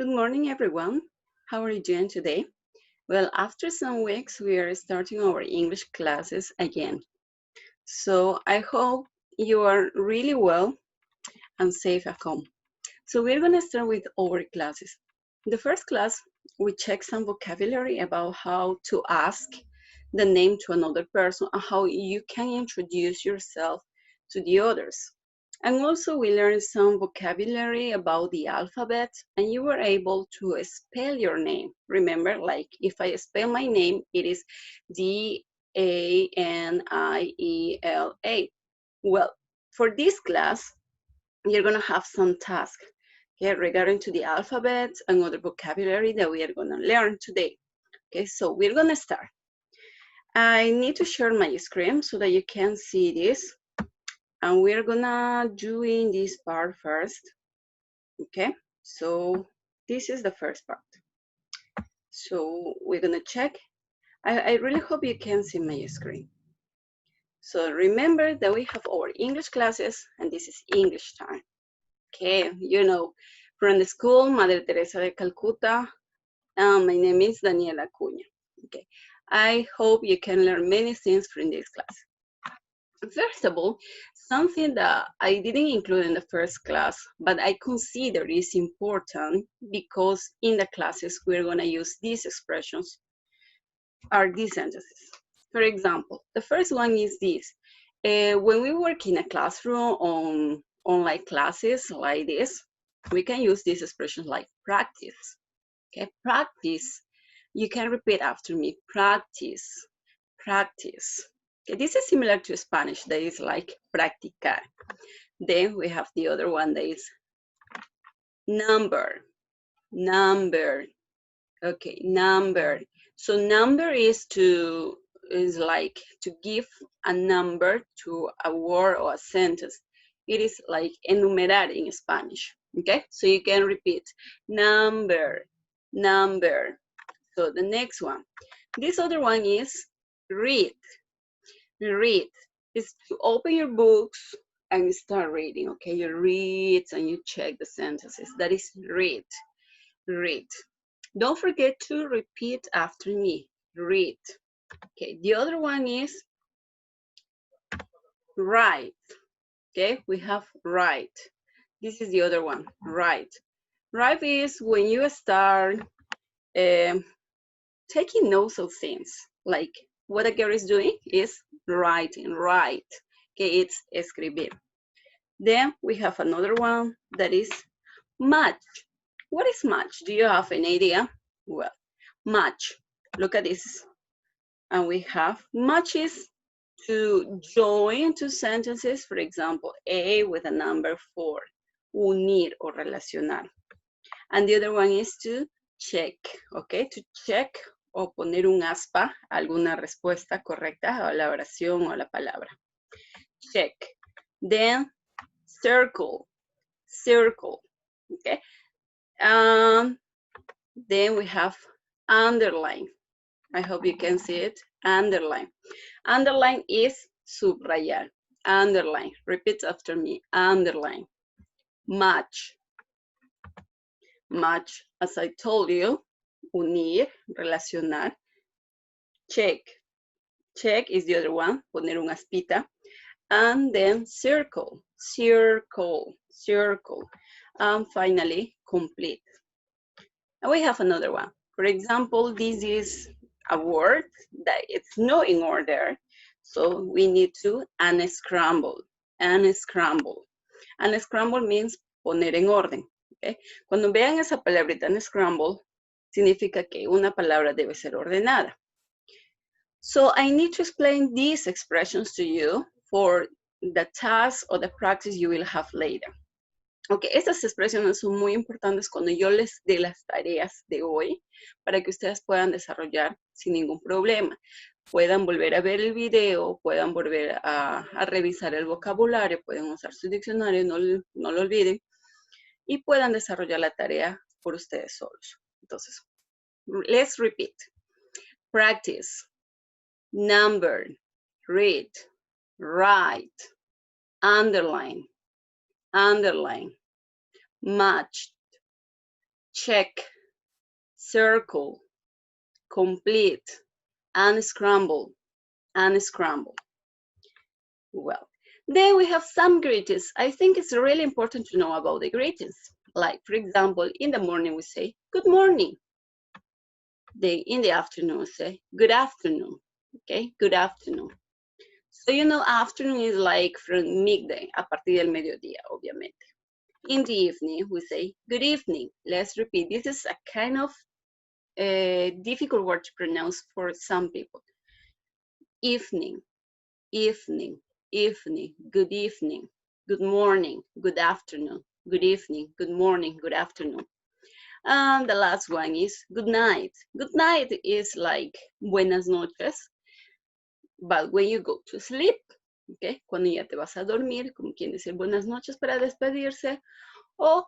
Good morning, everyone. How are you doing today? Well, after some weeks, we are starting our English classes again. So I hope you are really well and safe at home. So we're going to start with our classes. The first class, we check some vocabulary about how to ask the name to another person and how you can introduce yourself to the others. And also we learned some vocabulary about the alphabet and you were able to spell your name. Remember, like if I spell my name, it is Daniela. Well, for this class, you're gonna have some tasks regarding to the alphabet and other vocabulary that we are gonna learn today. Okay, so we're gonna start. I need to share my screen so that you can see this. And we're gonna doing this part first. Okay, so this is the first part. So we're gonna check. I really hope you can see my screen. So remember that we have our English classes and this is English time. Okay, you know, from the school, Madre Teresa de Calcutta. My name is Daniela Acuña. Okay, I hope you can learn many things from this class. First of all, something that I didn't include in the first class, but I consider is important because in the classes we're going to use these expressions are these sentences. For example, the first one is this. When we work in a classroom on online classes like this, we can use these expressions like practice. Okay, practice. You can repeat after me, practice, practice. Okay, this is similar to Spanish, that is like practicar. Then we have the other one that is number, number. Okay, number. So number is like to give a number to a word or a sentence. It is like enumerar in Spanish. Okay, so you can repeat number, number. So the next one. This other one is read. Read is to open your books and start reading. Okay, you read and you check the sentences. That is read. Read. Don't forget to repeat after me. Read. Okay, the other one is write. Okay, we have write. This is the other one, write. Write is when you start taking notes of things, like what a girl is doing is writing, write. Okay, it's escribir. Then we have another one that is match. What is match? Do you have an idea? Well, match. Look at this. And we have matches to join two sentences, for example, A with a number 4, unir or relacionar. And the other one is to check, okay? To check o poner un aspa, alguna respuesta correcta a la oración o la palabra. Check. Then circle, circle, okay? Then we have underline. I hope you can see it. Underline. Underline is subrayar. Underline. Repeat after me. Underline. Match. Match, as I told you, unir, relacionar. Check. Check is the other one, poner una aspita. And then circle, circle, circle. And finally, complete. And we have another one. For example, this is a word that it's not in order. So we need to unscramble, unscramble. Unscramble means poner en orden. Okay? Cuando vean esa palabrita unscramble, significa que una palabra debe ser ordenada. So I need to explain these expressions to you for the task or the practice you will have later. Ok, estas expresiones son muy importantes cuando yo les dé las tareas de hoy para que ustedes puedan desarrollar sin ningún problema. Puedan volver a ver el video, puedan volver a revisar el vocabulario, pueden usar su diccionario, no lo olviden, y puedan desarrollar la tarea por ustedes solos. Entonces, let's repeat. Practice, number, read, write, underline, underline, match, check, circle, complete, unscramble, unscramble. Well, then we have some greetings. I think it's really important to know about the greetings. Like, for example, in the morning we say, good morning. In the afternoon we say, good afternoon. Okay, good afternoon. So you know, afternoon is like from midday, a partir del mediodía, obviamente. In the evening, we say, good evening. Let's repeat. This is a kind of difficult word to pronounce for some people. Evening, evening, evening, good evening, good morning, good afternoon, good evening, good morning, good afternoon. And the last one is good night. Good night is like buenas noches, but when you go to sleep, okay, cuando ya te vas a dormir, como quien decir buenas noches para despedirse o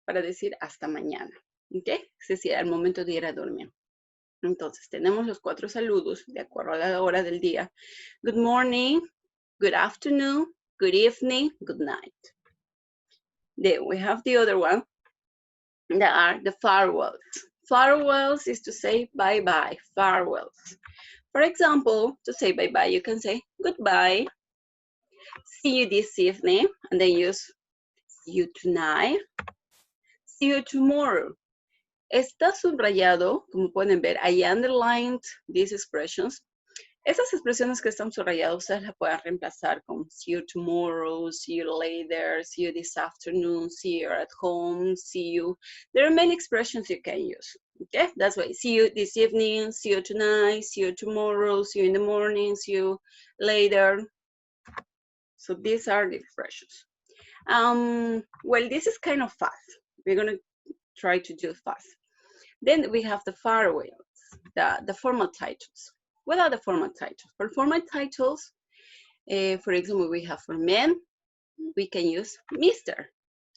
para decir hasta mañana, okay, es decir, al momento de ir a dormir. Entonces, tenemos los 4 saludos de acuerdo a la hora del día. Good morning, good afternoon, good evening, good night. Then we have the other one that are the farewells. Farewells is to say bye-bye, farewells. For example, to say bye-bye, you can say goodbye, see you this evening, and then use see you tonight, see you tomorrow. Está subrayado, como pueden ver, I underlined these expressions. Esas expresiones que están subrayadas, ustedes las pueden reemplazar con see you tomorrow, see you later, see you this afternoon, see you at home, see you. There are many expressions you can use, okay? That's why see you this evening, see you tonight, see you tomorrow, see you in the morning, see you later. So these are the expressions. Well, this is kind of fast. We're gonna try to do fast. Then we have the farewells, the formal titles. What are the formal titles? For formal titles, for example, we have for men, we can use Mr.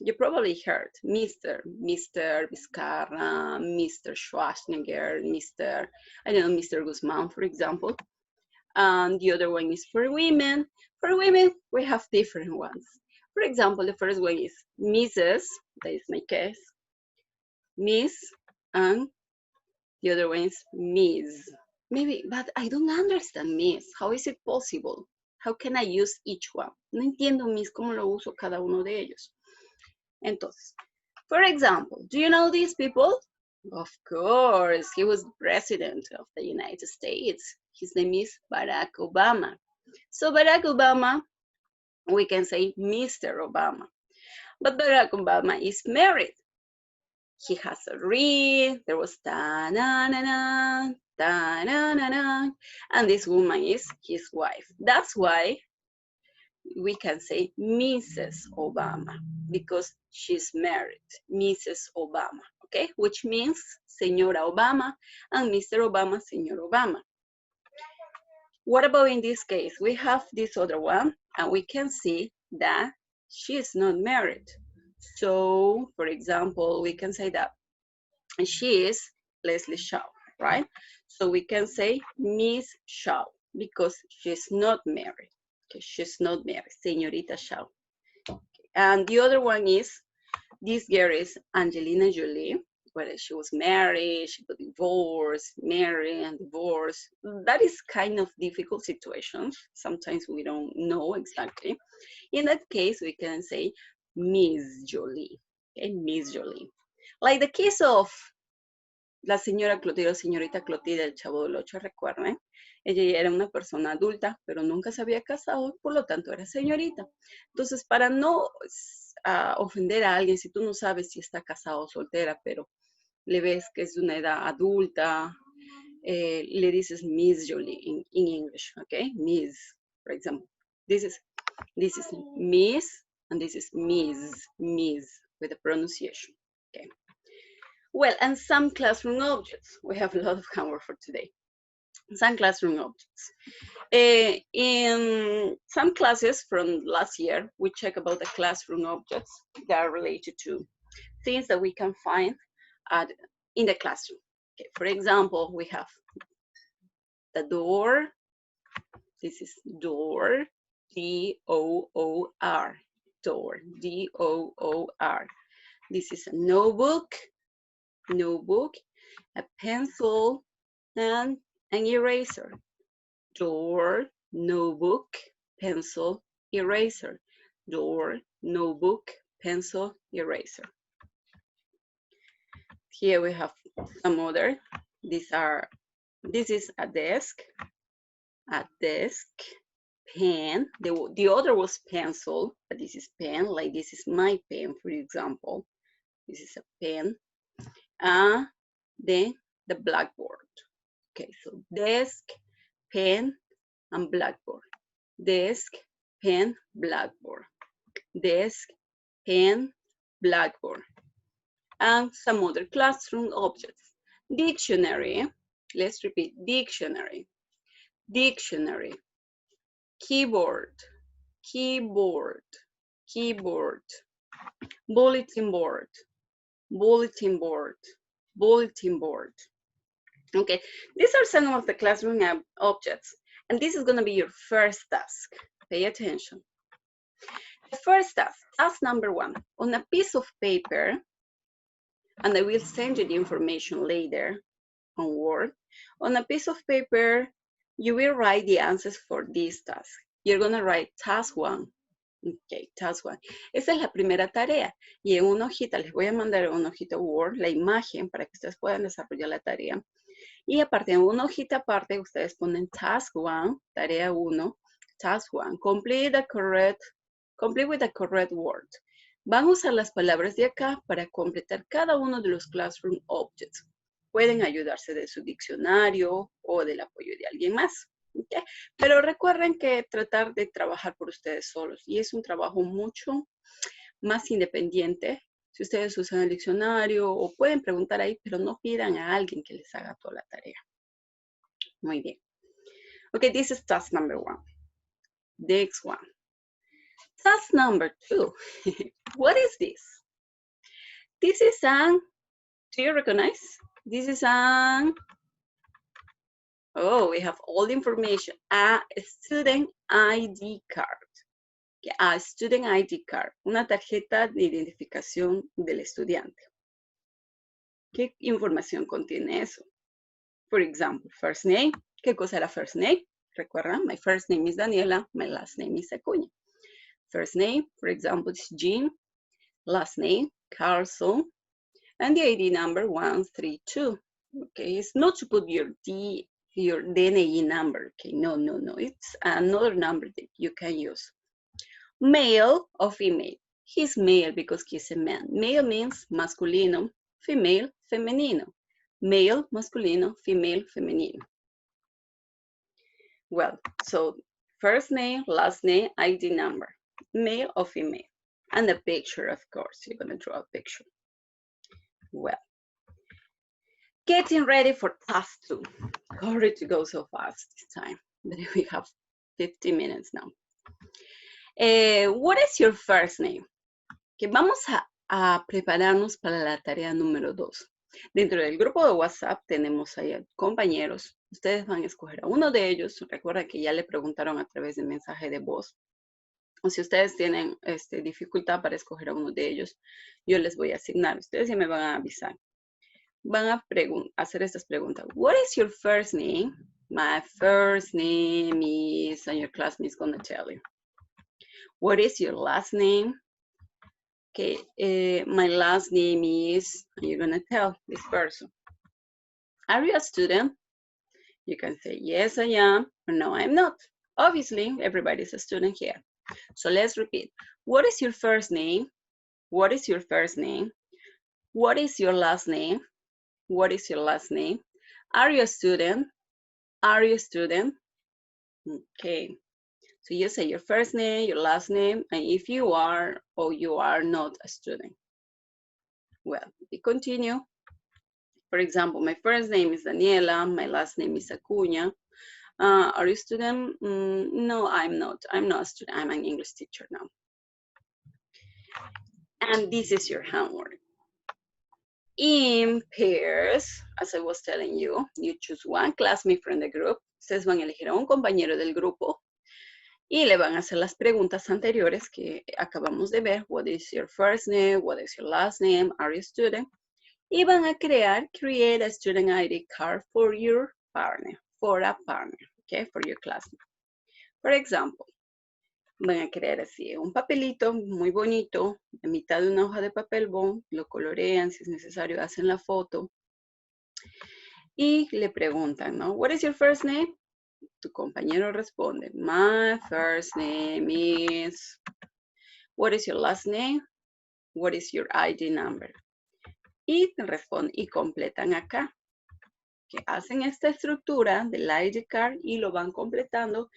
You probably heard Mr. Vizcarra, Mr. Schwarzenegger, Mr. I don't know, Mr. Guzman, for example. And the other one is for women. For women, we have different ones. For example, the first one is Mrs., that is my case, Miss, and the other one is Miss. Maybe, but I don't understand Miss. How is it possible? How can I use each one? No entiendo Miss, cómo lo uso cada uno de ellos. Entonces, for example, do you know these people? Of course, he was president of the United States. His name is Barack Obama. So Barack Obama, we can say Mr. Obama. But Barack Obama is married. He has a ring, there was ta-na-na-na, ta-na-na-na, and this woman is his wife. That's why we can say Mrs. Obama, because she's married, Mrs. Obama, okay? Which means Señora Obama, and Mr. Obama, Señor Obama. What about in this case? We have this other one, and we can see that she is not married. So, for example, we can say that she is Leslie Shaw, right? So we can say Miss Shaw because she's not married. Okay, she's not married, Señorita Shaw. Okay. And the other one is, this girl is Angelina Jolie, whether she was married, she got divorced, married and divorced. That is kind of difficult situations. Sometimes we don't know exactly. In that case, we can say Miss Jolie, okay, Miss Jolie. Like the case of la señora Clotilde, señorita Clotilde del Chavo del Ocho, recuerden, ella ya era una persona adulta, pero nunca se había casado, por lo tanto era señorita. Entonces, para no ofender a alguien, si tú no sabes si está casado o soltera, pero le ves que es de una edad adulta, le dices Miss Jolie in English, okay? Miss, for example. This is Miss, and this is Miss with the pronunciation, okay? Well, and some classroom objects. We have a lot of homework for today. Some classroom objects. In some classes from last year, we check about the classroom objects that are related to things that we can find in the classroom. Okay, for example, we have the door. This is door, D-O-O-R, door, D-O-O-R. This is a notebook. notebook, a pencil, and an eraser. Door, notebook, pencil, eraser. Door, notebook, pencil, eraser. Here we have some other. This is a desk, pen. The other was pencil, but this is pen, like this is my pen, for example. This is a pen. Then the blackboard. Okay, so desk, pen, and blackboard. Desk, pen, blackboard. Desk, pen, blackboard. And some other classroom objects. Dictionary. Let's repeat, dictionary. Dictionary. Keyboard. Keyboard. Keyboard. Bulletin board. Bulletin board. Bulletin board. Okay, these are some of the classroom objects, and this is going to be your first task. Pay attention. The first task number 1, on a piece of paper, and I will send you the information later on Word. On a piece of paper, you will write the answers for this task. You're going to write task 1. Ok, task 1. Esa es la primera tarea. Y en una hojita, les voy a mandar en una hojita Word la imagen para que ustedes puedan desarrollar la tarea. Y aparte, en una hojita aparte, ustedes ponen task 1, tarea 1, task 1, complete with the correct word. Van a usar las palabras de acá para completar cada uno de los classroom objects. Pueden ayudarse de su diccionario o del apoyo de alguien más. ¿Okay? Pero recuerden que tratar de trabajar por ustedes solos. Y es un trabajo mucho más independiente. Si ustedes usan el diccionario o pueden preguntar ahí, pero no pidan a alguien que les haga toda la tarea. Muy bien. Okay, this is task number 1. Next one. Task number 2. What is this? This is do you recognize? This is oh, we have all the information. A student ID card. A student ID card. Una tarjeta de identificación del estudiante. ¿Qué información contiene eso? For example, first name. ¿Qué cosa era first name? Recuerdan, my first name is Daniela, my last name is Acuña. First name, for example, is Jean. Last name, Carlson. And the ID number 132. Okay, it's not to put your DNI number. Okay, no. It's another number that you can use. Male or female? He's male because he's a man. Male means masculino, female, femenino. Male, masculino, female, femenino. Well, so first name, last name, ID number, male or female, and a picture, of course. You're going to draw a picture. Well, getting ready for task 2. Sorry to go so fast this time, but we have 50 minutes now. What is your first name? Que vamos a prepararnos para la tarea número 2. Dentro del grupo de WhatsApp tenemos ahí compañeros. Ustedes van a escoger a uno de ellos. Recuerda que ya le preguntaron a través de mensaje de voz. O si ustedes tienen dificultad para escoger a uno de ellos, yo les voy a asignar. Ustedes ya me van a avisar. Van a hacer estas preguntas. What is your first name? My first name is, and your classmate is going to tell you. What is your last name? Okay, my last name is, and you're going to tell this person. Are you a student? You can say, yes, I am, or no, I'm not. Obviously, everybody's a student here. So let's repeat. What is your first name? What is your first name? What is your last name? What is your last name? Are you a student? Are you a student? Okay. So you say your first name, your last name, and if you are or you are not a student. Well, we continue. For example, my first name is Daniela, my last name is Acuña. Are you a student? No, I'm not. I'm not a student. I'm an English teacher now. And this is your homework. In pairs, as I was telling you, you choose one classmate from the group. Ustedes van a elegir a un compañero del grupo y le van a hacer las preguntas anteriores que acabamos de ver. What is your first name? What is your last name? Are you a student? Y van a create a student ID card for your partner, for a partner, okay, for your classmate. For example, van a crear así un papelito muy bonito, a mitad de una hoja de papel bond, lo colorean, si es necesario, hacen la foto. Y le preguntan, ¿no? What is your first name? Tu compañero responde, my first name is. What is your last name? What is your ID number? Y responden y completan acá. Que hacen esta estructura del ID card y lo van completando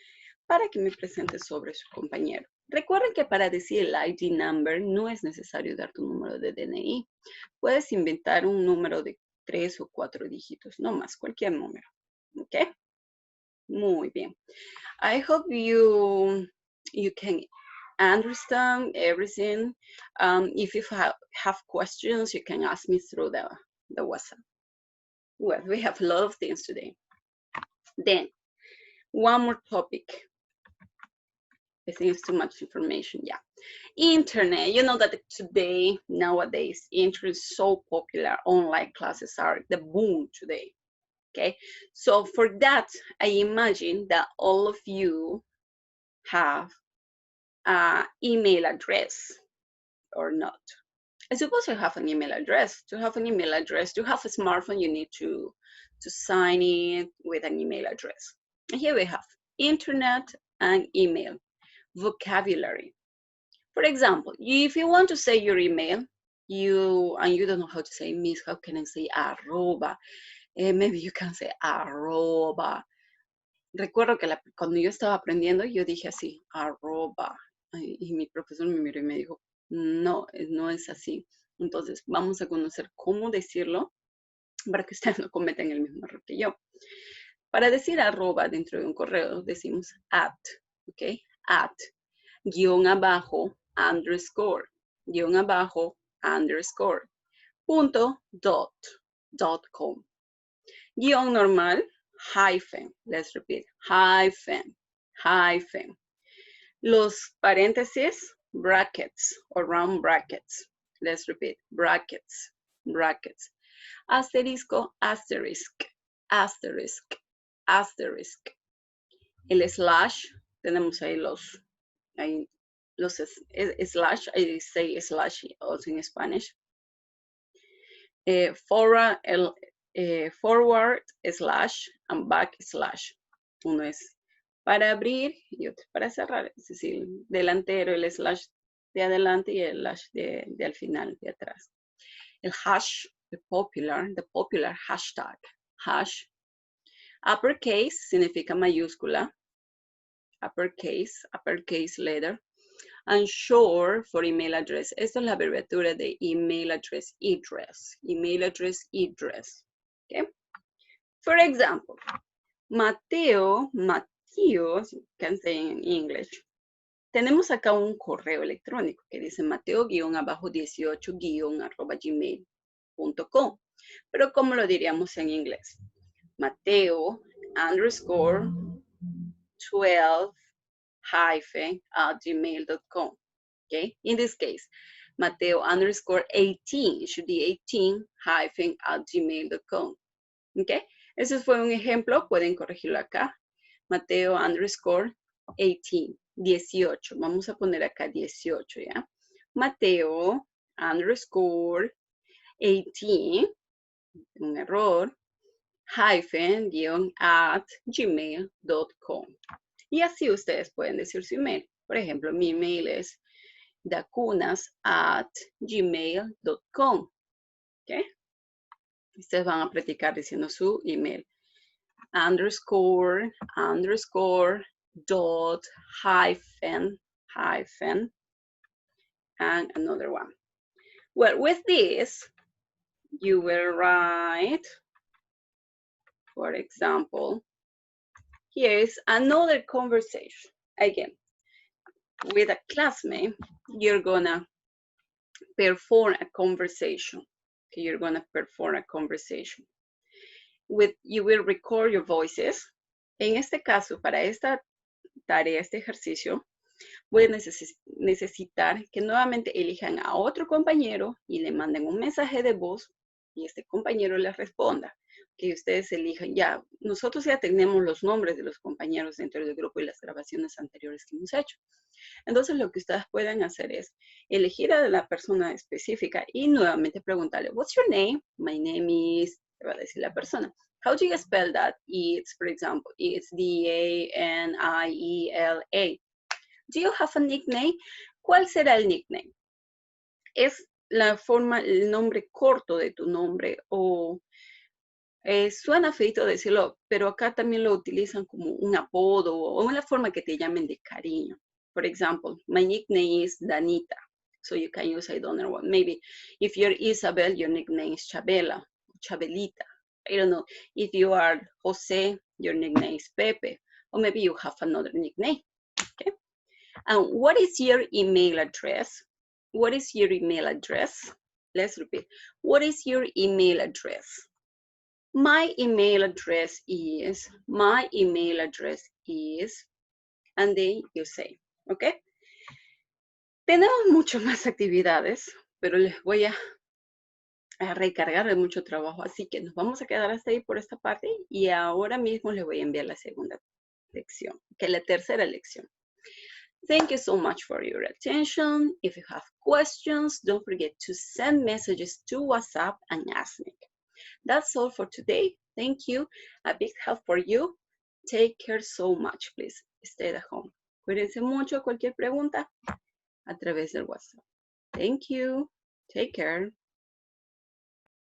para que me presente sobre su compañero. Recuerden que para decir el ID number no es necesario dar tu número de DNI. Puedes inventar un número de 3 o 4 dígitos, no más, cualquier número. ¿Ok? Muy bien. I hope you can understand everything. If you have questions, you can ask me through the WhatsApp. Well, we have a lot of things today. Then, one more topic. I think it's too much information, yeah. Internet, you know that today, nowadays, internet is so popular. Online classes are the boom today, okay? So for that, I imagine that all of you have an email address or not. I suppose you have an email address. To have an email address, to have a smartphone, you need to sign in with an email address. And here we have internet and email. Vocabulary. For example, if you want to say your email, and you don't know how to say, Miss, how can I say arroba? Maybe you can say arroba. Recuerdo que cuando yo estaba aprendiendo, yo dije así, arroba. Y mi profesor me miró y me dijo, no, no es así. Entonces, vamos a conocer cómo decirlo para que ustedes no cometan el mismo error que yo. Para decir arroba dentro de un correo, decimos at, ¿ok? At, guión abajo, underscore, guión abajo, underscore, punto, dot com. Guión normal, hyphen, let's repeat, hyphen. Los paréntesis, brackets or round brackets. Let's repeat, brackets. Asterisco, asterisk. El slash, tenemos ahí los slash, I say slash also in Spanish. Forward slash and back slash. Uno es para abrir y otro para cerrar. Es decir, delantero, el slash de adelante y el slash de al final, de atrás. El hash, the popular hashtag. Hash. Uppercase significa mayúscula. Uppercase letter. And short for email address. Esto es la abreviatura de email address, address. Okay? For example, Mateo, can say in English. Tenemos acá un correo electrónico que dice mateo-18- Pero ¿cómo lo diríamos en inglés? Mateo_12- Okay, in this case, Mateo_18, it should be 18- Okay, ese fue un ejemplo, pueden corregirlo acá. Mateo_18, 18. Vamos a poner acá 18, ¿ya? Mateo_18, un error, _@gmail.com. Y así ustedes pueden decir su email. Por ejemplo, mi email es dacunas@gmail.com. ¿Ok? Ustedes van a practicar diciendo su email. _, dot, hyphen, and another one. Well, with this, you will write, for example, here is another conversation. Again, with a classmate, you're gonna perform a conversation. Okay, you're gonna perform a conversation. You will record your voices. En este caso, para esta tarea, este ejercicio, voy a necesitar que nuevamente elijan a otro compañero y le manden un mensaje de voz y este compañero les responda. Que ustedes elijan, ya, nosotros ya tenemos los nombres de los compañeros dentro del grupo y las grabaciones anteriores que hemos hecho. Entonces, lo que ustedes pueden hacer es elegir a la persona específica y nuevamente preguntarle, what's your name? My name is, te va a decir la persona. How do you spell that? It's, for example, it's D-A-N-I-E-L-A. Do you have a nickname? ¿Cuál será el nickname? Es la forma, el nombre corto de tu nombre o suena feito decirlo, pero acá también lo utilizan como un apodo o una forma que te llamen de cariño. For example, my nickname is Danita. So you can use I don't know what. Maybe if you're Isabel, your nickname is Chabela, Chabelita. I don't know. If you are Jose, your nickname is Pepe. Or maybe you have another nickname. Okay. And what is your email address? What is your email address? Let's repeat. What is your email address? My email address is, and then you say, ¿ok? Tenemos muchas más actividades, pero les voy a recargar de mucho trabajo, así que nos vamos a quedar hasta ahí por esta parte y ahora mismo les voy a enviar la segunda lección, que es la tercera lección. Thank you so much for your attention. If you have questions, don't forget to send messages to WhatsApp and ask me. That's all for today. Thank you. A big help for you. Take care so much, please. Stay at home. Cuídense mucho. Cualquier pregunta a través del WhatsApp. Thank you. Take care.